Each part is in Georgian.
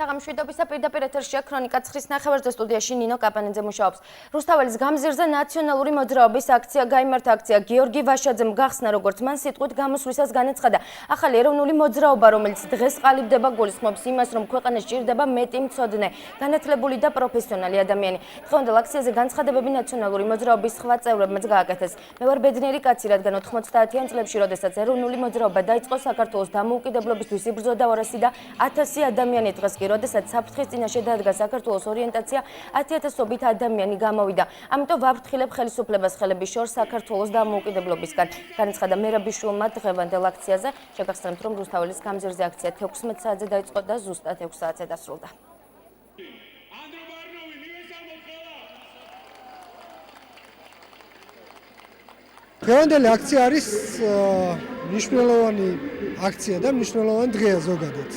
საღამშვიდობისა პირდაპირ ეთერშია ქრონიკა ცხრის ნახევარზე სტუდიაში ნინო კაპანიძე მუშაობს. რუსთაველის გამზირზე ნაციონალური მოძრაობის აქცია გაიმართა. აქცია გიორგი ვაშაძემ გახსნა, როგორც მან სიტყვით გამოსვლისას განაცხადა. ახალი ეროვნული მოძრაობა, რომელიც დღეს ყალიბდება, გულისხმობს იმას, რომ ქვეყანას სჭირდება მეტი მცოდნე, განათლებული და პროფესიონალი ადამიანი. დღევანდელ აქციაზე განცხადებები ნაციონალური მოძრაობის სხვა წევრებმაც გააკეთეს. მე ვარ ბედნიერი კაცი, რადგან 90-იან წლებში, როდესაც ეროვნული მოძრაობა დაიწყო, საქართველოს დამოუკიდებლობისთვის იბრძოდა 200 და 1000 ადამიანი. დღეს კი, როდესაც საფრთხის წინაშე დადგა საქართველოს ორიენტაცია, 10,000-ობით ადამიანი გამოვიდა. ამიტომ ვაფრთხილებ ხელისუფლებას ხელების შორს საქართველოს დამოუკიდებლობისგან. განაცხადა მერაბიშვილმა დღევანდელ აქციაზე. შეგახსენებთ, რომ რუსთაველის გამზირზე აქცია 16 საათზე დაიწყო და ზუსტად 6 საათზე დასრულდა. დღევანდელი აქცია არის მნიშვნელოვანი აქცია და მნიშვნელოვანი დღეა ზოგადად.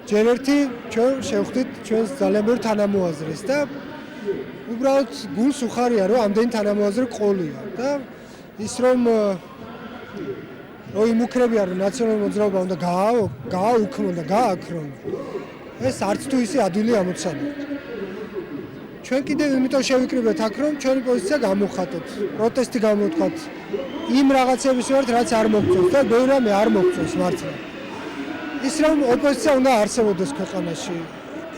ჯერ ერთი ჩვენ შევხვდით ჩვენს ძალიან ბევრ თანამოაზრეს და უბრალოდ გულს უხარია, რომ ამდენი თანამოაზრე ყოლია და ის რომ იმუქრებია, რომ ნაციონალური მოძრაობა უნდა გააუქმო და გააქრონ, ეს არც თუ ისე ადვილი ამოცანა. ჩვენ კიდევ იმიტომ შევიკრიბეთ აქ, რომ ჩვენი პოზიცია გამოვხატოთ, პროტესტი გამოვთქვათ იმ რაღაცების ვართ, რაც არ მოგწონს და ბევრ რამე არ მოგწონს მართლა. ის რომ ოპოზიცია უნდა არსებობდეს ქვეყანაში,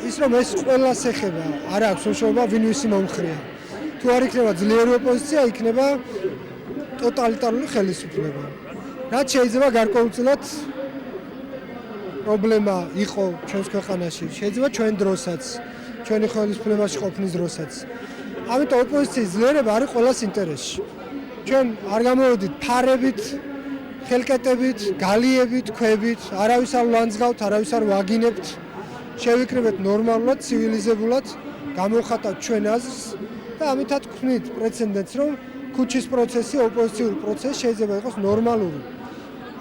ის რომ ეს ყველას ეხება, არ აქვს უშუალობა ვინ ვისი მომხრეა. თუ არ იქნება ძლიერი ოპოზიცია, იქნება ტოტალიტარული ხელისუფლება. რაც შეიძლება გარკვეულწილად პრობლემა იყო ჩვენს ქვეყანაში, შეიძლება ჩვენ დროსაც, ჩვენი ხელისუფლებაში ყოფნის დროსაც. ამიტომ ოპოზიციის ძლიერება არის ყველას ინტერესში. ჩვენ არ გამოვედით ფარებით, ხელკეტებით, გალიებით, ქვებით, არავის არ ვლანძღავთ, არავის არ ვაგინებთ. შევიკრიბეთ ნორმალურად, ცივილიზებულად, გამოვხატავთ ჩვენ აზრს და ამითად გვქნით პრეცედენტს, რომ ქუჩის პროცესი, ოპოზიციური პროცესი შეიძლება იყოს ნორმალური.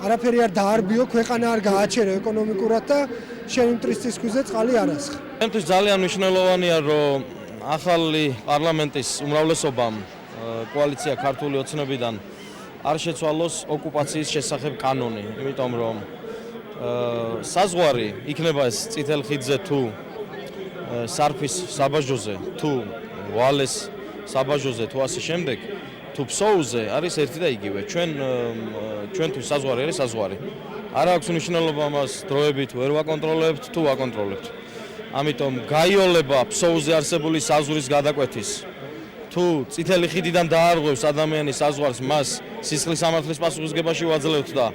არაფერი არ დაარბიო, ქვეყანა არ გააჩერე ეკონომიკურად და შენი მტრის ქვაზე წყალი არ ასხა. ჩემთვის ძალიან მნიშვნელოვანია, რომ ახალი პარლამენტის უმრავლესობამ კოალიცია ქართული ოცნებიდან არ შეცვალოს ოკუპაციის შესახებ კანონი, იმიტომ რომ საზღვარი იქნება ეს წითელ ხიდზე თუ სარფის საბაჟოზე, თუ ვალეს საბაჟოზე, თუ ასე შემდეგ, თუ ფსოუზე არის ერთი და იგივე. ჩვენთვის საზღვარი არის საზღვარი. არ აქვს მნიშვნელობა მას დროებით ვერ ვაკონტროლებთ თუ ვაკონტროლებთ. ამიტომ გაიოლება ფსოუზე არსებული საზღვრის გადაკვეთის თუ წითელი ხიდიდან დაარღვევს ადამიანის საზღვარს, მას სისხლის სამართლის პასუხისგებაში ვაძლევთ და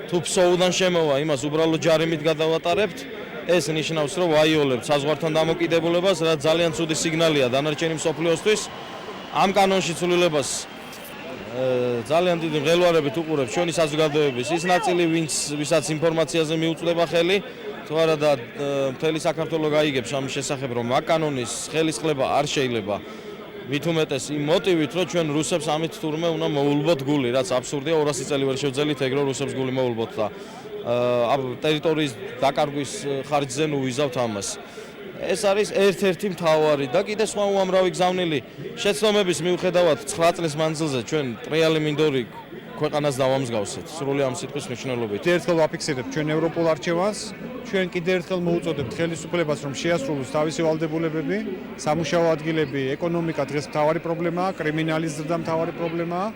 თუ ფსოუდან შემოვა, იმას უბრალოდ ჯარიმით გადავატარებთ, ეს ნიშნავს, რომ ვაიოლებთ საზღვართან დამოკიდებულებას, რაც ძალიან ცუდი სიგნალია დანარჩენი მსოფლიოსთვის. ამ კანონში ცვლილებას ძალიან დიდი მღელვარებით უყურებს ჩვენი საზოგადოების ის ნაწილი, ვისაც ინფორმაციაზე მიუწვდება ხელი, თუ არა და მთელი საქართველო გაიგებს ამის შესახებ, რომ ამ კანონის ხელისხლება არ შეიძლება. მით უმეტეს იმ მოტივით, რომ ჩვენ რუსებს ამით თურმე უნდა მოულბოთ გული, რაც აბსურდია, 200 წელი ვერ შევძელით ეგ, რომ რუსებს გული მოულბოთ და ტერიტორიის დაკარგვის ხარჯზე ვიზავთ ამას. ეს არის ერთ-ერთი მთავარი და კიდე სხვა უამრავი გზავნილი შეცდომების მიუხედავად 9 წლის მანძილზე ჩვენ ტრიალი მინდორი ქვეყანას დავამსგავსეთ სრული ამ სიტყვის მნიშვნელობით. ერთხელ ვაფიქსირებთ ჩვენ ევროპულ არჩევანს, ჩვენ კიდევ ერთხელ მოუწოდებთ ხელისუფლებას, რომ შეასრულოს თავისი ვალდებულებები, სამუშაო ადგილები, ეკონომიკა დღეს მთავარი პრობლემაა, კრიმინალის ზრდა მთავარი პრობლემაა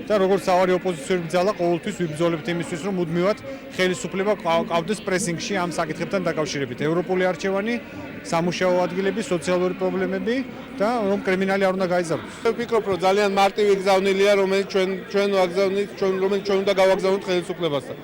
და როგორც თავარი ოპოზიციური ბრძოლა ყოველთვის ვიბრძოლებთ იმისთვის, რომ მუდმივად ხელისუფლება ყავდეს პრესინგში ამ საკითხებთან დაკავშირებით. ევროპული არჩევანი, სამუშაო ადგილები, სოციალური პრობლემები და რომ კრიმინალი არ უნდა გაიზარდოს. ვფიქრობ, რომ ძალიან მარტივი გზავნილია, რომელიც ჩვენ ვაგზავნით, რომელიც ჩვენ უნდა გავაგზავნოთ ხელისუფლებასთან.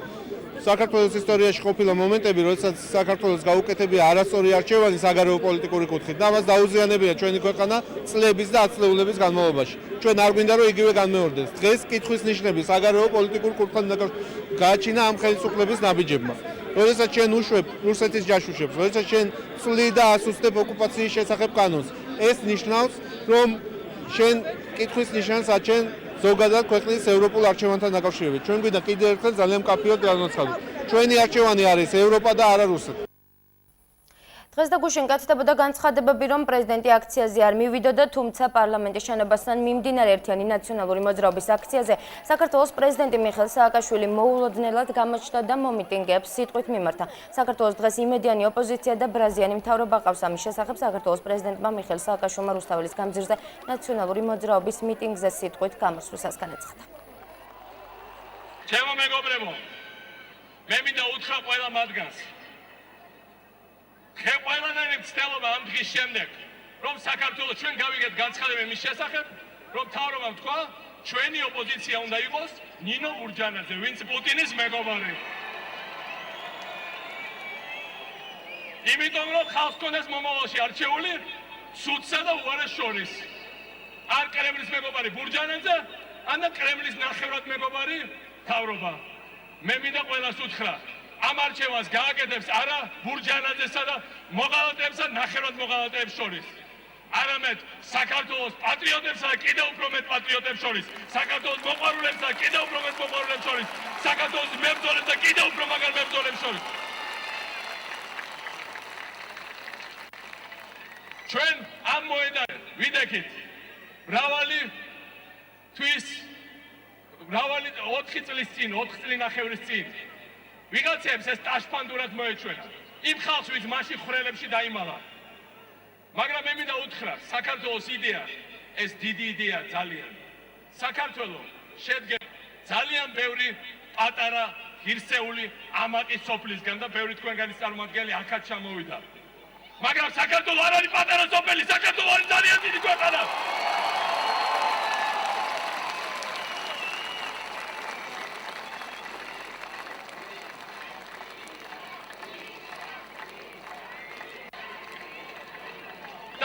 საქართველოს ისტორიაში ყოფილა მომენტები, როდესაც საქართველოს გაუკეთებია არასწორი არჩევანი საგარეო პოლიტიკური კუთხით და ამას დაუზიანებია ჩვენი ქვეყანა წლების და ათწლეულების განმავლობაში. ჩვენ არ გვინდა რომ იგივე განმეორდეს. დღეს კითხვის ნიშნები საგარეო პოლიტიკურ კუთხიდან გააჩინა ამ ხელისუფლების ნაბიჯებმა. როდესაც ჩვენ უშვებ რუსეთის ჯაშუშებს, როდესაც ჩვენ წვლი და ასუსტებ ოკუპაციის შესახებ კანონს, ეს ნიშნავს, რომ შენ კითხვის ნიშანს აჩენ ზოგადად ქვეყნის ევროპულ არჩევანთან დაკავშირებით. ჩვენ გვინდა კიდევ ერთხელ ძალიან მკაფიოდ განვაცხადოთ. ჩვენი არჩევანი არის ევროპა და არა რუსეთი. დღეს და გუშინ გაცდებოდა განცხადებები, რომ პრეზიდენტი აქციაზე არ მივიდოდა, თუმცა პარლამენტის შენობასთან მიმდინარე ერთიანი ნაციონალური მოძრაობის აქციაზე საქართველოს პრეზიდენტი მიხეილ სააკაშვილი მოულოდნელად გამოჩნდა და მომიტინგეებს სიტყვით მიმართა. საქართველოს დღეს იმედიანი ოპოზიცია და ბრაზიანი მთავრობა ყავს. ამის შესახებ საქართველოს პრეზიდენტმა მიხეილ სააკაშვილმა რუსთაველის გამზირზე ნაციონალური მოძრაობის მიტინგზე სიტყვით გამოსვლისას განაცხადა. ჩემო მეგობრებო, მე მინდა უთხრა ყველა მათგანს. ყველანაირი მცდელობა ამ დღის შემდეგ, რომ საქართველოს ჩვენ გავიგეთ განცხადება მის შესახებ, რომ მთავრობამ თქვა, ჩვენი ოპოზიცია უნდა იყოს ნინო ურჯანაძე, ვინც პუტინის მეგობარი. იმიტომ რომ ხალხს კონდეს მომავალში არჩეული სუდსა და უარეს შორის. არ კრემლის მეგობარი ბურჯანაძე, ანა კრემლის ნახევრად მეგობარი მთავრობა. მე მინდა ყველას უთხრა, ამ არჩევანს გააკეთებს არა ბურჯანაძესა და მოღალატეებსა ნახევრად მოღალატეებს შორის. არამედ საქართველოს პატრიოტებსა და კიდევ უფრო მეტ პატრიოტებს შორის, საქართველოს მოყვარულებსა და კიდევ უფრო მეტ მოყვარულებს შორის, საქართველოს მებრძოლებს და კიდევ უფრო მაგარ მებრძოლებს შორის. ჩვენ ამ მოედანზე ვიდექით მრავალი 4 წლის წინ, 4 წლინახევრის წინ ვიღაცებს ეს ტაშფანდურად მოეჩვენა. იმ ხალხს, ვინც მაშინ ხვრელებში დაიმალა. მაგრამ მე მინდა უთხრა, საქართველოს იდეა, ეს დიდი იდეა ძალიან. საქართველოს შედგება ძალიან ბევრი პატარა, ღირსეული, ამაყი სოფლისგან და ბევრი თქვენგანის წარმომადგენელი აქაც ჩამოვიდა. მაგრამ საქართველოს არ არის პატარა სოფელი, საქართველოს არის ძალიან დიდი ქვეყანა.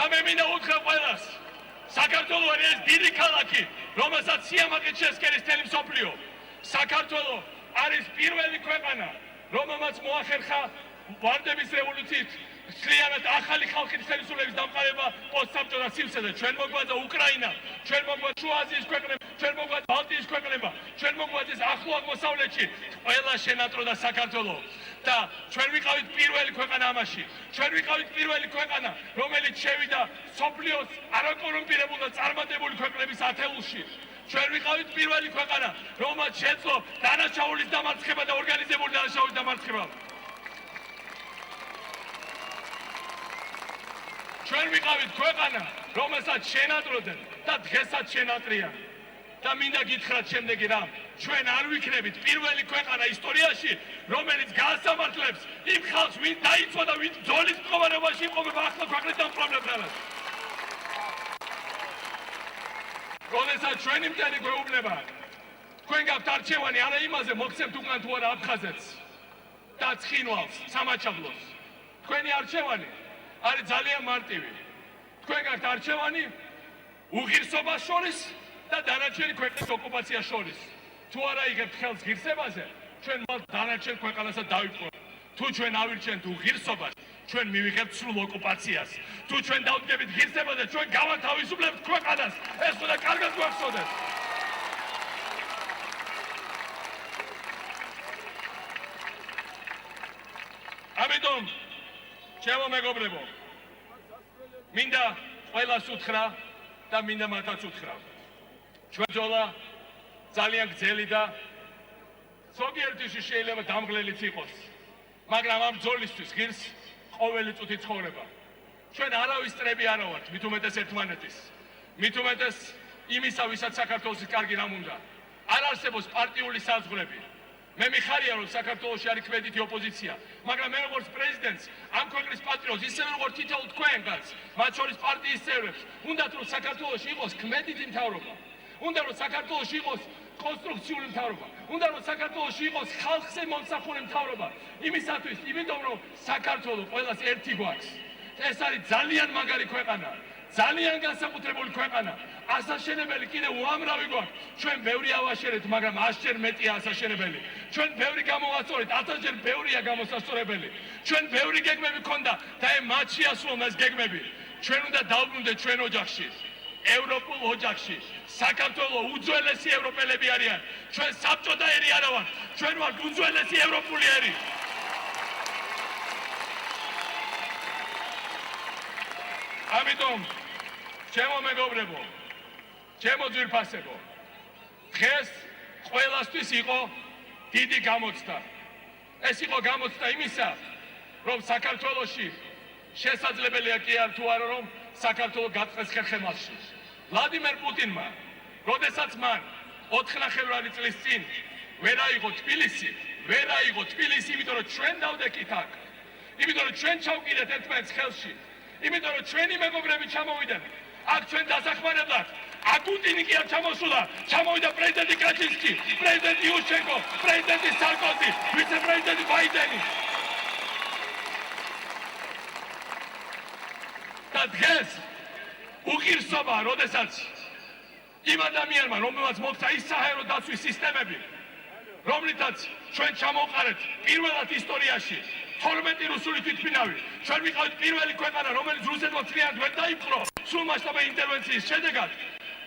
და მე მინდა უთხრა ყველას, საქართველოს არის ეს დიდი ქალაქი, რომელსაც სიამაყით შესკერის მთელი მსოფლიო. საქართველოს არის პირველი ქვეყანა, რომელმაც მოახერხა ვარდების რევოლუციით სრიალად ახალი ხალხის ხელისუფლების დამყარება პოსტსაბჭოთა სივრცეზე. ჩვენ მოგვაძა უკრაინა, ჩვენ მოგვაძა შუა აზიის ქვეყნები, ჩვენ მოგვაძა ბალტიის ქვეყნება, ჩვენ მოგვაძა ახლო აღმოსავლეთში, ყველა შენატროდა საქართველოს. და ჩვენ ვიყავით პირველი ქვეყანა ამაში. ჩვენ ვიყავით პირველი ქვეყანა, რომელიც შევიდა სოფლიოს არაკორუმპირებულ და წარმატებული ქვეყნების ათეულში. ჩვენ ვიყავით პირველი ქვეყანა, რომელმაც შეძლო დანაშაულის დამარცხება და ორგანიზებული დანაშაულის დამარცხება. ჩვენ ვიყავით ქვეყანა, რომელსაც შენატროდნენ და დღესაც შენატრიან. და მინდა გითხრათ შემდეგი რამ, ჩვენ არ ვიქნებით პირველი ქვეყანა ისტორიაში, რომელიც გაასამართლებს იმ ხალხს, ვინც დაიცვა და ვინც ბრძოლის მდგომარეობაში იმყოფება ახლა ქვეყნის დამპყრობლებთან. როდესაც ჩვენი მტერი გვეუბნება, თქვენ გაქვთ არჩევანი არა იმაზე, მოგცემთ უკან თუ არა აფხაზეთს და ცხინვალს, სამაჩაბლოს. თქვენი არჩევანი არის ძალიან მარტივი. თქვენ გაქვთ არჩევანი უღირსობას შორის და დანარჩენი ქვეყნის ოკუპაციას შორის. თუ არა იღებთ ხელს ღირსებაზე, ჩვენ დანარჩენ ქვეყანასაც დავიპყრობთ. თუ ჩვენ ავირჩენთ უღირსობას, ჩვენ მივიღებთ სრულ ოკუპაციას. თუ ჩვენ დავდგებით ღირსებაზე, ჩვენ გავათავისუფლებთ ქვეყანას. ეს უნდა კარგად გვახსოვდეს. ამიტომ ჩემო მეგობრებო, მინდა ყველას უთხრა და მინდა მათაც უთხრა. ჩვენ ბრძოლა ძალიან გრძელი და ზოგიერთში შეიძლება დამღლელიც იყოს. მაგრამ ამ ბრძოლისთვის ღირს ყოველი წუთი ცხოვრება. ჩვენ არავის წრები არა ვართ, მით უმეტეს ერთმანეთის. მით უმეტეს იმისა, ვისაც საქართველოს კარგი რამ უნდა. არ არსებობს პარტიული საზღვრები. მე მიხარია, რომ საქართველოში არის ქმედითი ოპოზიცია, მაგრამ მე როგორც პრეზიდენტს, ამ ქვეყნის პატრიოტს, ისევე როგორც თითოეულ თქვენგანს, მათ შორის პარტიის წევრებს, უნდათ რომ საქართველოში იყოს ქმედითი მთავრობა. უნდა რომ საქართველოში იყოს კონსტრუქციული მთავრობა. უნდა რომ საქართველოში იყოს ხალხზე მომსახურე მთავრობა. იმისათვის, იმიტომ რომ საქართველოს ყველას ერთი გვაქვს. ეს არის ძალიან მაგარი ქვეყანა, ძალიან განსაკუთრებული ქვეყანა. ასაშენებელი კიდევ უამრავი გვაქვს. ჩვენ ბევრი ავაშენეთ, მაგრამ 100-ჯერ მეტია ასაშენებელი. ჩვენ ბევრი გამოვასწორეთ, 1000-ჯერ ბევრია გამოსასწორებელი. ჩვენ ბევრი გეგმები ქონდა და მათ შეასრულა ეს გეგმები. ჩვენ უნდა დავბრუნდეთ ჩვენ ოჯახში. ევროპულ ოჯახში. საქართველოს უძველესი ევროპელები არიან. ჩვენ საბჭოთა ერი არა ვართ. ჩვენ ვართ უძველესი ევროპული ერი. ამიტომ ჩემო მეგობრებო, ჩემო ძვირფასებო, დღეს ყველასთვის იყო დიდი გამოცდა. ეს იყო გამოცდა იმისა, რომ საქართველოში შესაძლებელია კი არ თუ არა რომ საქართველოს გაწეს ხერხემალში. ვლადიმერ პუტინმა, როდესაც მან 4 წლის წინ ვერ აიღო თბილისი, იმიტომ რომ ჩვენ დავდექით აქ. იმიტომ რომ ჩვენ ჩავკიდეთ ერთმანეთს ხელში. იმიტომ რომ ჩვენი მეგობრები ჩამოვიდნენ. აქ ჩვენ დასახმარებლად აკუტინი კი არ ჩამოსულა, ჩამოვიდა პრეზიდენტი კაჩინსკი, პრეზიდენტი იუშენკო, პრეზიდენტი სარკოზი, ვიცე-პრეზიდენტი ბაიდენი. და დღეს უღირსობა, როდესაც იმ ადამიანმა, რომელმაც მოხდა ის საჰაერო დაცვის სისტემები, რომლითაც ჩვენ ჩამოვყარეთ პირველად ისტორიაში 12 რუსული თვითმფრინავი, ჩვენ ვიყავით პირველი ქვეყანა, რომელიც რუსეთმა წლიანად ვერ დაიპყრო სრულმასშტაბური ინტერვენციის შედეგად.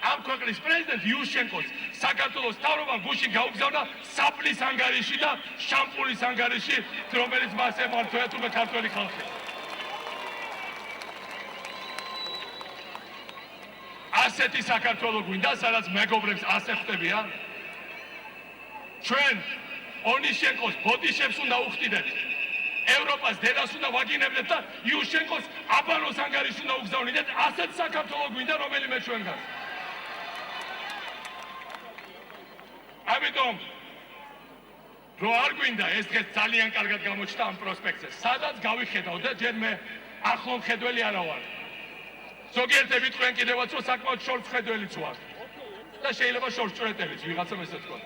ამ ქვეყნის პრეზიდენტ იუშენკოს საქართველოს მთავრობამ გუშინ გაუგზავნა საფლის ანგარიში და შამპურის ანგარიში, რომელიც მას ემართოა თუმე ქართველი ხალხი. ასეთი საქართველო გვინდა, სადაც მეგობრებს ასე ხვდებიან. ჩვენ ონიშენკოს ბოდიშებს უნდა უხდიდეთ. ევროპას დედას უნდა ვაგინებდეთ და იუშენკოს აბანოს ანგარიში უნდა უგზავნიდეთ. ასეთ საქართველო გვინდა, რომელიმე ჩვენგან. ამიტომ რო არ გვინდა ეს დღეს ძალიან კარგად გამოჩნდა ამ პროსპექტზე. სადაც გავიხედავ და ჯერ მე ახლო მხედველი არა ვარ. ზოგიერთები თქვენ კიდევაც რომ საკმაოდ შორცხედველიც ვარ. და შეიძლება შორსჭრეტელიც ვიღაცამ ესე თქვა.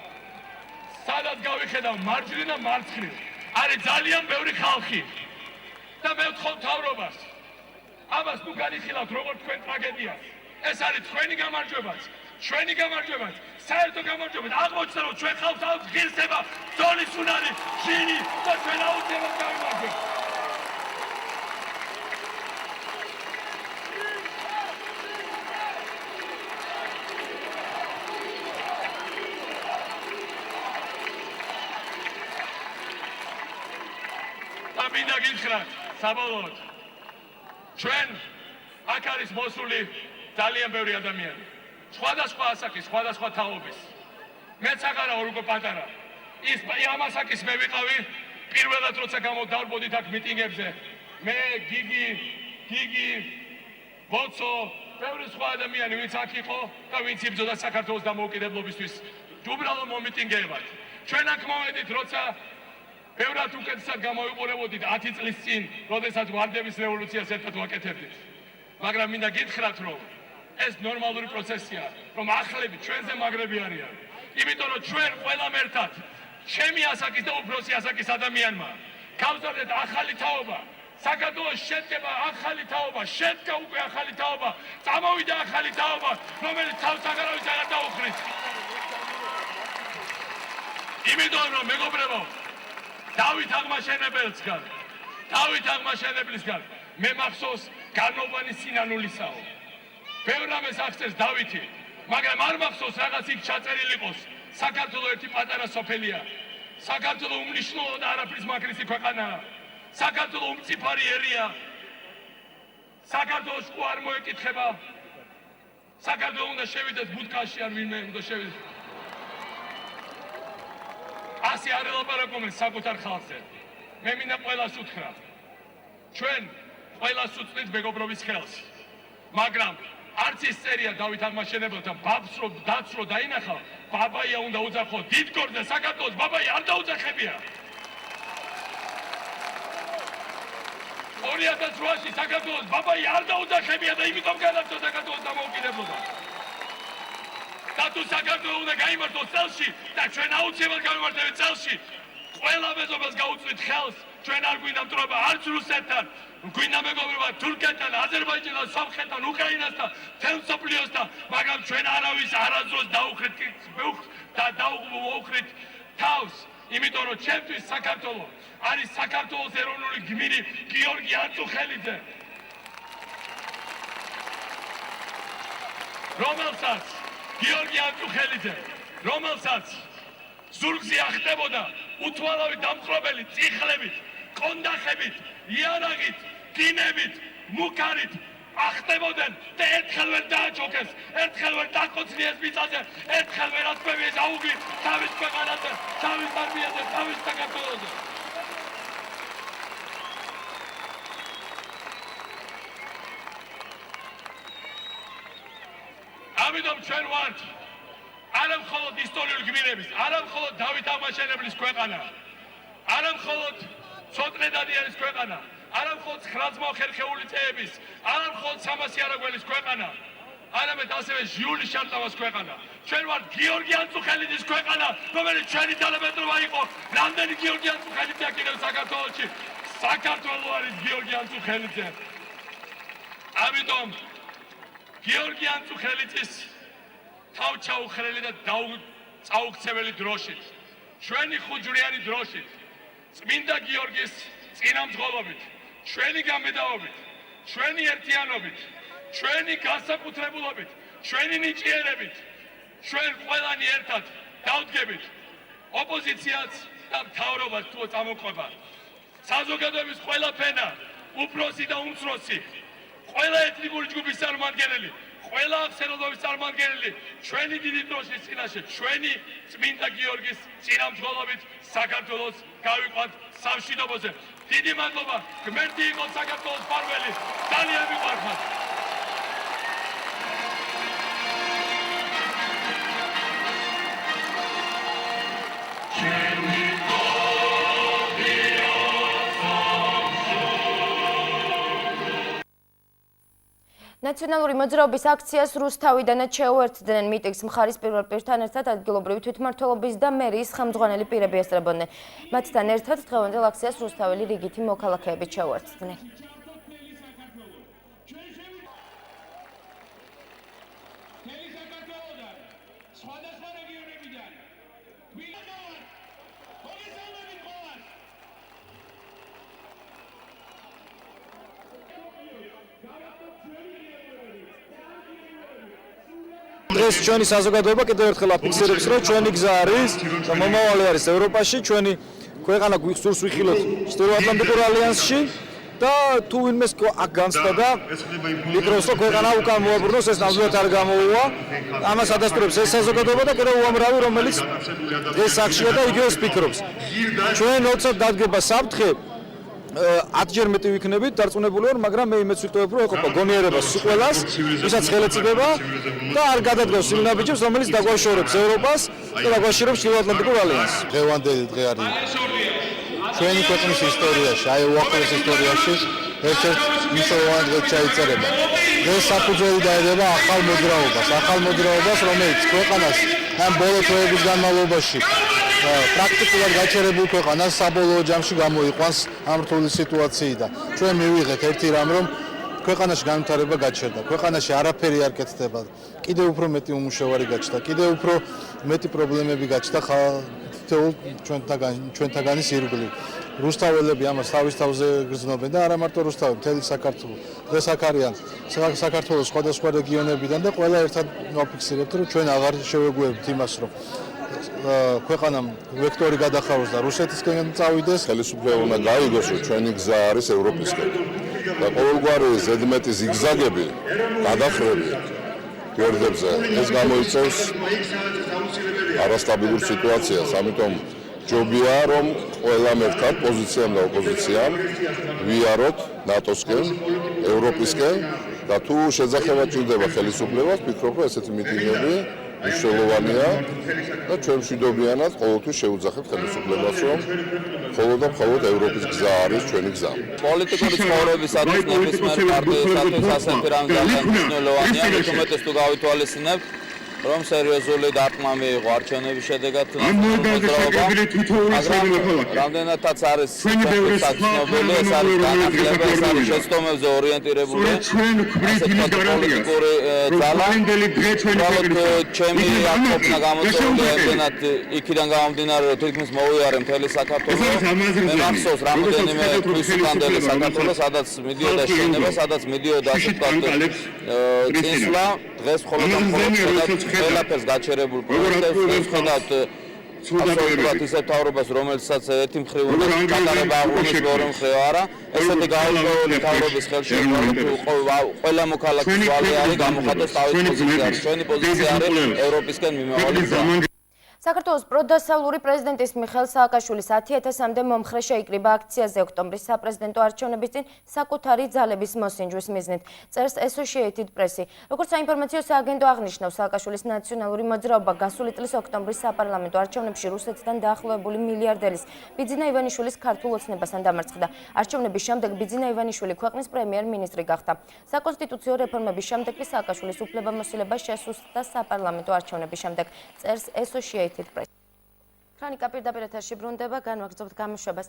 სადაც გავიხედავ მარჯვნივ და მარცხნივ არის ძალიან ბევრი ხალხი. და მე ვთხოვ მთავრობას ამას თუ განიხილავთ როგორც თქვენ ტრაგედიას. ეს არის თქვენი გამარჯვებაც, ჩვენი გამარჯვებაც, საერთო გამარჯვებაც. აღმოჩნდა რომ ჩვენ ხალხს აქვს ღირსება, ძოლის უნარი, ჟირი და ჩვენ აუცილებლად გავიმარჯვებთ. მინდა გითხრათ, საბოლოოდ, ჩვენ აქ არის მოსული ძალიან ბევრი ადამიანი. სხვადასხვა ასაკის, სხვადასხვა თაობის. მეც აღარა ვარ უკვე პატარა. ამ ასაკის მე ვიყავი პირველად როცა გამოდარბოდით აქ მიტინგებზე. მე, გიგი, ბოცო, ბევრი სხვა ადამიანი, ვინც აქ იყო და ვინც იბრძოდა საქართველოს დამოუკიდებლობისთვის. უბრალოდ მომიტინგეებად. ჩვენ აქ მოვედით, როცა ბევრად უკეთესად გამოვიყურებოდით 10 წლის წინ, როდესაც ვარდების რევოლუციას ერთად ვაკეთებდით. მაგრამ მინდა გითხრათ, რომ ეს ნორმალური პროცესია, რომ ახლები ჩვენზე მაგრები არიან. იმიტომ რომ ჩვენ ყველამ ერთად, ჩემი ასაკის და უფროსი ასაკის ადამიანმა, გავზარდეთ ახალი თაობა. საქართველოს შედგება ახალი თაობა, შედგა უკვე ახალი თაობა, წამოვიდა ახალი თაობა, რომელიც თავს აღარავის აღარ დაუხრის. იმიტომ რომ მეგობრებო, დავით აღმაშენებლისგან მე მახსოვს განოვანი სინანულისაო. ბევრ რამეს აღწერს დავითი, მაგრამ არ მახსოვს რაღაც იქ ჩაწერილი იყოს. საქართველოს ერთი პატარა სოფელია. საქართველოს უმნიშვნელო და არაფრის მაგრისი ქვეყანაა. საქართველოს უმწიფარი ერია. საქართველოს ყო არ მოეკითხება. საქართველოს უნდა შევიდეს ბუდკაში არ ვინმე უნდა შევიდეს. ასე არ ელაპარაკობენ საკუთარ ხალხზე. მე მინდა ყველას უთხრა. ჩვენ ყველას უწვდით მეგობრობის ხელს. მაგრამ არც ის წერია დავით აღმაშენებელთან ბაბს რომ დაცრო დაინახავ, ბაბაია უნდა უძახო დიდ გორზე საქართველოს ბაბაია არ დაუძახებია. 2008-ში საქართველოს ბაბაია არ დაუძახებია და იმიტომ გადავწო საქართველოს დამოუკიდებლობა. და თუ საქართველოს უნდა გაიმართოს წელში და ჩვენ აუცილებლად გავიმართებთ წელში, ყველა მეზობელს გაუწვით ხელს, ჩვენ არ გვინდა მტრობა არც რუსეთთან, გვინდა მეგობრობა თურქეთთან, აზერბაიჯანთან, სომხეთთან, უკრაინასთან, მთელ მსოფლიოსთან, მაგრამ ჩვენ არავის არასდროს დაუხმოვხდით თავს, იმიტომ რომ ჩემთვის საქართველო არის საქართველოს ეროვნული გმირი გიორგი ანწუხელიძე, რომელსაც ზურგზე ახტებოდა უთვალავი დამხრობელი წიხლებით, კონდახებით, იარაღით, დინებით, მუქარით, ახტებოდნენ და ერთხელ ვერ დააჩოქეს, ერთხელ ვერ დაკოცნიეს მიწაზე, ერთხელ ვერაც მევიეს აუგი თავის ქვეყანაზე, თავის არმიაზე, თავის საქართველოზე. ამიტომ ჩვენ ვართ არა მხოლოდ ისტორიული გმირების, არა მხოლოდ დავით აღმაშენებლის ქვეყანა, არა მხოლოდ ცოტნე დადიანის ქვეყანა, არა მხოლოდ 9 ხერხეული წეების, არა მხოლოდ სამასი არაგველის ქვეყანა, არამედ ასევე ჟიული შარტავას ქვეყანა. ჩვენ ვართ გიორგი ანწუხელიძის ქვეყანა, რომელიც ჩვენი თანამედროვე იყო. რამდენი გიორგი ანწუხელიძეა კიდევ საქართველოში? საქართველო არის გიორგი ანწუხელიძე. ამიტომ გიორგი ანწუხელიძის თავჩაუხრელი და წაუქცეველი დროშით, ჩვენი ხუჯვრიანი დროშით, წმინდა გიორგის წინამძღოლობით, ჩვენი გამედაობით, ჩვენი ერთიანობით, ჩვენი განსაკუთრებულობით, ჩვენი ნიჭიერებით, ჩვენ ყველანი ერთად დავდგებით ოპოზიციაც და მთავრობას თუ წამოყვება. საზოგადოების ყველა ფენა, უფროსი და უმცროსი, ყველა ეთნიკური ჯგუფის წარმომადგენელი, ყველა აღსანობების წარმომადგენელი ჩვენი დიდი დროშის წინაშე, ჩვენი წმინდა გიორგის წინამძღოლობით საქართველოს გავიყვანთ სამშვიდობოზე. დიდი მადლობა, ღმერთი იყოს საქართველოს მფარველი, ძალიან მიყვარხართ. ნაციონალური მოძრაობის აქციას რუსთავიდანაც შეუერთდნენ მიტინგს მხარის პირველ პირთან ერთად ადგილობრივი თვითმმართველობის და მერიის ხელმძღვანელი პირები ესწრებოდნენ. მათთან ერთად დღევანდელ აქციას რუსთაველი რიგითი მოქალაქეებიც შეუერთდნენ. დღეს ჩვენი საზოგადოება კიდევ ერთხელ აფიქსირებს, რომ ჩვენი გზა არის და მომავალი არის ევროპაში, ჩვენი ქვეყანა გვიხსურს ვიხილოთ ჩრდილოატლანტიკურ ალიანსში და თუ ვინმეს აქ განცდა და ფიქრობს, რომ ქვეყანა უკან მოაბრუნოს, ეს ნამდვილად არ გამოუვა. ამას ადასტურებს ეს საზოგადოება და კიდევ უამრავი, რომელიც დღეს აქშია და იგივეს ფიქრობს. ჩვენ 20-ად დადგება საფრთხე 10-ჯერ მეტი ვიქნებით დარწმუნებული ვარ, მაგრამ მე იმედს ვიტოვებ, რომ ეყოფა გონიერებას სიყველას, ვისაც ხელეწიდება და არ გადადგავს სილნაბიჯებს, რომელიც დაგვაშორებს ევროპას და დაგვაშორებს ჩრდილოატლანტიკურ ალიანსს. დღევანდელი დღე არის ჩვენი ქვეყნის ისტორიაში, აი უახლოეს ისტორიაში ერთ-ერთ მნიშვნელოვანი დღე ჩაიწერება. დღეს საფუძველი დაედება ახალ მოძრაობას, რომელიც ქვეყანას ამ ბოლო თვეების განმავლობაში პრაქტიკულად გაჩერებულ ქვეყანას საბოლოო ჯამში გამოიყვანს ამ რთული სიტუაციიდან. ჩვენ მივიღეთ ერთი რამ, რომ ქვეყანაში განვითარება გაჩერდა, ქვეყანაში არაფერი არ კეთდება, კიდევ უფრო მეტი უმუშევარი გაჩნდა, კიდევ უფრო მეტი პრობლემები გაჩნდა ჩვენთაგანის ირგვლივ. რუსთაველები ამას თავის თავზე გრძნობენ და არა მარტო რუსთავები, მთელი საქართველო. დღეს აქ არიან საქართველოს სხვადასხვა რეგიონებიდან და ყველა ერთად ვაფიქსირებთ, რომ ჩვენ აღარ შევეგუებთ იმას, რომ ქვეყანამ ვექტორი გადახაროს და რუსეთისკენ წავიდეს. ხელისუფლება უნდა გაიგოს, რომ ჩვენი გზა არის ევროპისკენ. და ყოველგვარი ზედმეტი ზიგზაგები, გადახრები გვერდებზე ეს გამოიწვევს არასტაბილურ სიტუაციას. ამიტომ ჯობია, რომ ყველამ ერთად პოზიციამ და ოპოზიციამ ვიაროთ ნატოსკენ, ევროპისკენ და თუ შეძახება ჭირდება ხელისუფლებას, ვფიქრობ, რომ ესეთი მიტინგები მნიშვნელოვანია და ჩვენ მშვიდობიანად ყოველთვის შევუძახებთ ხელისუფლებას, რომ მხოლოდ და მხოლოდ ევროპის გზა არის ჩვენი გზა. პოლიტიკური ცხოვრებისათვის ნებისმიერ პარტიისათვის ასეთი რამე ძალიან მნიშვნელოვანია, უმეტეს თუ გავითვალისწინებთ, რომ სერიოზული დარტყმა მიიღო არჩევნების შედეგად მოძრაობა, მაგრამ რამდენადაც არის ცნობილი, ეს არის განახლება, ეს არის შეცდომებზე ორიენტირებული პოლიტიკური ძალა. უბრალოდ ჩემი აქ ყოფნა გამოწვეულია ემდენად იქიდან გამომდინარე, რომ თითქმის მოვიარე მთელი საქართველო. მე მახსოვს რამდენიმე თვის უკანდელი საქართველო, სადაც მიდიოდა შენება, სადაც მიდიოდა ასე ვთქვათ წინსვლა, დღეს მხოლოდ და მხოლოდ ყველაფერს გაჩერებულ პროექტებს ხედავთ აბსოლუტურად ისეთ მთავრობას, რომელსაც ერთი მხრივ უნდა ჩატარება აღუნის, მეორე მხრივ არა. ესეთი გაურკვეველი მთავრობის ხელში ყველა მოქალაქის ვალი არის გამოხატოს თავის პოზიციაზე. ჩვენი პოზიცია არის ევროპისკენ მიმავალი გზა. საქართველოს პროდასავლური პრეზიდენტის მიხეილ სააკაშვილის 10,000-მდე მომხრე შეიკრიბა აქციაზე ოქტომბრის საპრეზიდენტო არჩევნების წინ საკუთარი ძალების მოსინჯვის მიზნით, წერს Associated Press. როგორც საინფორმაციო სააგენტო აღნიშნავს, სააკაშვილის ნაციონალური მოძრაობა გასული წლის ოქტომბრის საპარლამენტო არჩევნებში რუსეთიდან დაახლოებული მილიარდერის ბიძინა ივანიშვილის ქართულ ოცნებასთან დამარცხდა. არჩევნების შემდეგ ბიძინა ივანიშვილი ქვეყნის პრემიერ-მინისტრი გახდა. საკონსტიტუციო რეფორმების შემდეგ კი სააკაშვილის უფლებამოსილება შესუსტდა საპარლამენტო არჩევნების შემდეგ, წერს Associated Press. ქრონიკა პირდაპირ ეთერში ბრუნდება, განვაგრძობთ გამოშვებას.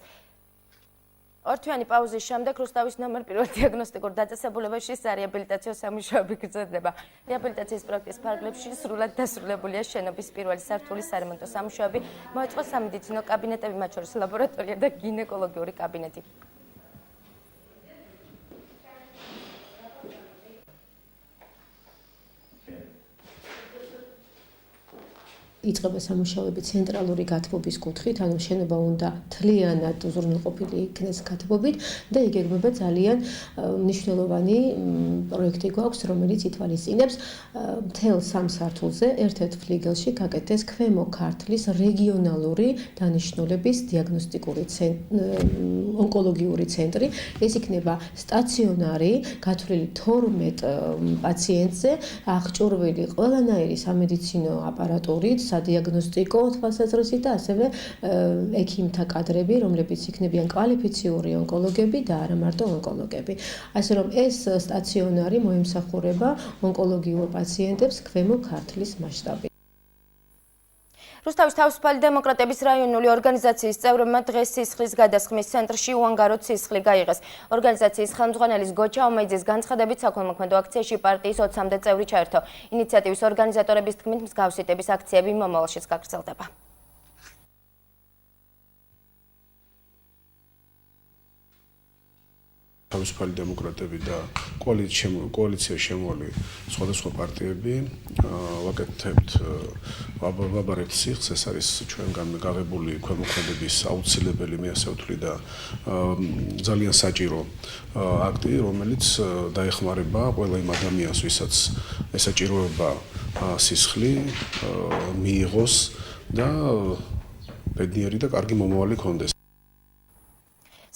ორთვიანი პაუზის შემდეგ რუსთავის ნომერ პირველ დიაგნოსტიკურ დაწესებულებაში სარეაბილიტაციო სამუშაოები გრძელდება. რეაბილიტაციის პროექტის ფარგლებში სრულად დასრულებულია შენობის პირველი სართულის სარემონტო სამუშაოები, მოეწყო სამედიცინო კაბინეტები, მათ შორის ლაბორატორია და გინეკოლოგიური კაბინეტი. იწყება სამუშაოები ცენტრალური გათბობის კუთხით, ანუ შენობა უნდა თლიანად უზრუნველყოფილი იქნეს გათბობით და იგეგმება ძალიან მნიშვნელოვანი პროექტი გვაქვს, რომელიც ითვალისწინებს მთელ სამ სართულზე ერთ-ერთ ფლიგელში გაკეთდეს ქვემო ქართლის რეგიონალური დანიშნულების დიაგნოსტიკური ონკოლოგიური ცენტრი. ეს იქნება სტაციონარი, გათვლილი 12 პაციენტზე, აღჭურვილი ყველანაირი სამედიცინო აპარატურით, სადიაგნოსტიკო თვალსაზრისით და ასევე ექიმთა კადრები, რომლებიც იქნებიან კვალიფიციური ონკოლოგები და არა მარტო ონკოლოგები. ასე რომ ეს სტაციონარი მოემსახურება ონკოლოგიურ პაციენტებს ქვემო ქართლის მასშტაბით. რუსთავის თავისუფალი დემოკრატების რაიონული ორგანიზაციის წევრებმა დღეს სისხლის გადასხმის ცენტრში უანგაროდ სისხლი გაიღეს. ორგანიზაციის ხელმძღვანელის გოჩა ომეიძის განცხადებით, საქველმოქმედო აქციაში პარტიის 20-მდე წევრი ჩაერთო. ინიციატივის ორგანიზატორების თქმით, მსგავსი ტიპის აქციები მომავალშიც გაგრძელდება. თავისუფალი დემოკრატები და კოალიციაში შემოვალი სხვადასხვა პარტიები ვაკეთებთ ვაბარებთ სიხს. ეს არის ჩვენგან გაღებული ქვემოქმედების აუცილებელი, მე ასე ვთვლი და ძალიან საჭირო აქტი, რომელიც დაეხმარება ყველა იმ ადამიანს, ვისაც ესაჭიროება სისხლი მიიღოს და ბედნიერი და კარგი მომავალი ჰქონდეს.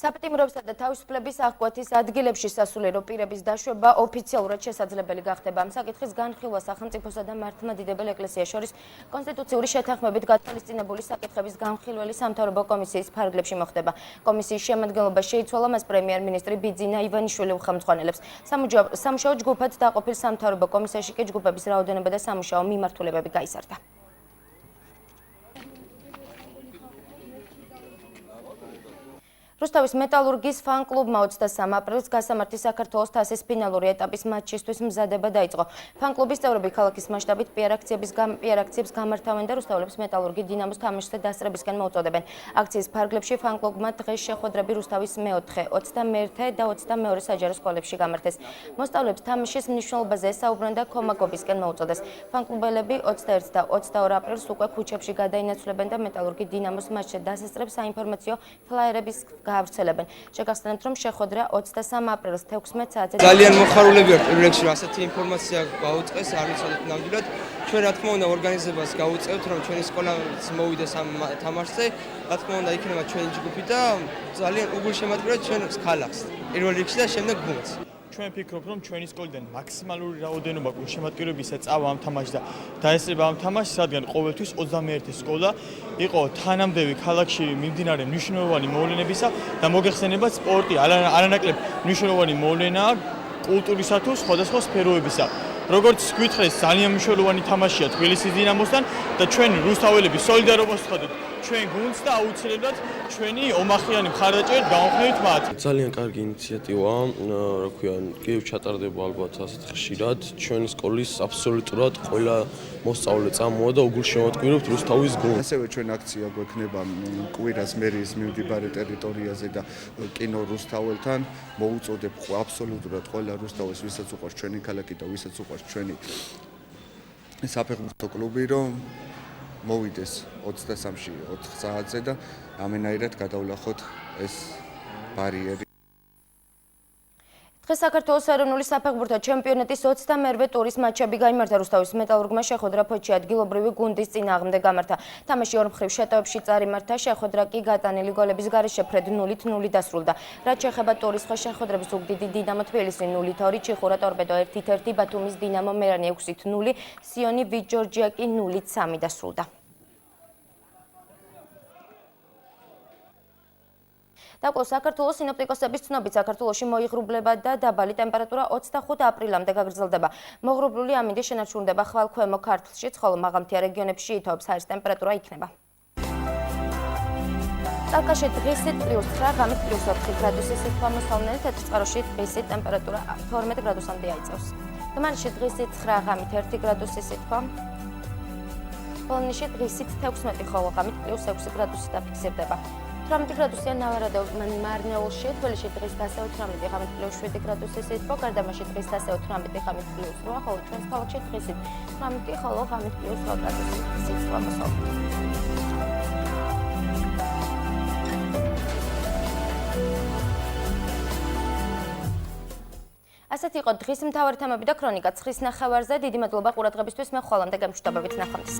საპატიმროებსა და თავისუფლების აღკვეთის ადგილებში სასულიერო პირების დაშვება ოფიციალურად შესაძლებელი გახდება. ამ საკითხის განხილვა სახელმწიფოსა და მართლმადიდებელ ეკლესიას შორის კონსტიტუციური შეთანხმებით გათვალისწინებული საკითხების განხილველი სამთავრობო კომისიის ფარგლებში მოხდება. კომისიის შემადგენლობა შეიცვალა, მას პრემიერ-მინისტრი ბიძინა ივანიშვილი უხელმძღვანელებს. სამუშაო ჯგუფად დაყოფილ სამთავრობო კომისიაში კი ჯგუფების რაოდენობა და სამუშაო მიმართულებები გაიზარდა. რუსთავის მეტალურგის ფან-კლუბმა 23 აპრილს გასამართი საქართველოს თასის ფინალური ეტაპის მატჩისთვის მზადება დაიწყო. ფან-კლუბის წევრები ქალაქის მასშტაბით პიარ აქციებს გამართავენ და რუსთაველებს მეტალურგი დინამოს თამაშზე დასწრებისკენ მოუწოდებენ. აქციის ფარგლებში ფან-კლუბმა დღეს შეხვედრები რუსთავის მე-4, 21 და 22 საჯარო სკოლებში გამართეს. მოსწავლეებს თამაშის მნიშვნელობაზე ესაუბრნენ და ქომაგობისკენ მოუწოდეს. ფან-კლუბელები 21 და 22 აპრილს უკვე ქუჩებში გადაინაცვლებენ და მეტალურგი დინამოს მატჩზე დასწრებს საინფორმაციო ფლაიერების გაავრცელებენ. შეგახსენებთ, რომ შეხვედრა 23 აპრილს 16 საათზე ძალიან მოხარულები ვართ პირველ რიგში, რომ ასეთი ინფორმაცია გაუწყეს, არ ვიცოდეთ ნამდვილად. ჩვენ რა თქმა უნდა ორგანიზებას გაუწევთ, რომ ჩვენი სკოლაც მოვიდეს ამ თამაშზე. რა თქმა უნდა იქნება ჩვენი ჯგუფი და ძალიან უგულშემატკივრად ჩვენ ქალაქს. პირველ რიგში და შემდეგ გუნდს. ჩვენ ვფიქრობთ, რომ ჩვენი სკოლიდან მაქსიმალური რაოდენობა გულშემატკივრებისა წავა ამ თამაშს და დაესწრება ამ თამაშს, რადგან ყოველთვის 21 სკოლა იყო თანამდები ქალაქში მიმდინარე მნიშვნელოვანი მოვლენებისა და მოგეხსენება სპორტი არანაკლებ მნიშვნელოვანი მოვლენაა კულტურისა თუ სხვადასხვა სფეროებისა. როგორც გითხრეს, ძალიან მნიშვნელოვანი თამაშია თბილისის დინამოსთან და ჩვენ რუსთაველები სოლიდარობას ვხდით ჩვენ გუნდს და აუცილებლად ჩვენი ომახიანი მხარდაჭერით გავხსნით მათ. ძალიან კარგი ინიციატივაა, რა ქვია, კი ჩატარდება ალბათ ასეთ ხშირად. ჩვენი სკოლის აბსოლუტურად ყველა მოსწავლე წამოვა და უგულშემატკივრებთ რუსთავის გუნდს. ასევე ჩვენ აქცია გვექნება კვირას მერიის მიმდებარე ტერიტორიაზე და კინო რუსთაველთან მოუწოდებ აბსოლუტურად ყველა რუსთაველს, ვისაც უყვარს ჩვენი ქალაქი და ვისაც უყვარს ჩვენი საფეხბურთო კლუბი, რომ მოვიდეს 23-ში 4 საათზე და ამენაირად გადავლახოთ ეს ბარიერი. დღეს საქართველოს ეროვნული საფეხბურთო ჩემპიონატის 22-ვე ტურის მატჩები გაიმართა. რუსთავის მეტალურგმა შეხვედრა ფოთში ადგილობრივი გუნდის წინააღმდეგ გამართა. თამაში ორმხრივ შეტევებში წარიმართა, შეხვედრა კი გატანილი გოლების გარეშე ფრედ 0-0 დასრულდა. რაც შეეხება ტურის სხვა შეხვედრებს, უგდიდი დინამო თბილისი 0-2, ჩიხურა ტორპედო 1-1, ბათუმის დინამო მერანი 6-0, სიონი ვიჯორჯია კი 0-3 დასრულდა. დაკლო საქართველოს სინოპტიკოსების ცნობით საქართველოში მოიღრუბლება და დაბალი ტემპერატურა 25 აპრილამდე გაგრძელდება. მოღრუბლული ამინდი შენარჩუნდება ხვალ-ქვემო ქართლშიც, ხოლო მაღალმთია რეგიონებში ითოვებს ჰაერის ტემპერატურა იქნება. წალკაში დღისით +9, ღამით +4 გრადუსი სითბო მოსალნელი, თეთრწყაროში დღისით ტემპერატურა 12 გრადუსამდე აიწევს. თამარში დღისით 9, ღამით 1 გრადუსი სითბო. პოლონეთში დღისით 16, ხოლო ღამით +6 გრადუსი დაფიქსირდება. 18 გრადუსია მარნეულში, თბილისში დღის ასე 18, ღამით +7 გრადუსი სითბო, გარდამაში დღის ასე 18, ღამით +8, ხოლო ჩვენს ქალაქში დღისით 18, ხოლო ღამით +8 გრადუსი სითბო მოსალნელი. ასეთი იყო დღის მთავარი თემები და ქრონიკა 9:30-ზე. დიდი მადლობა ყურადღებისთვის. მე ხვალამდე გემშვიდობებით ნახვამდის.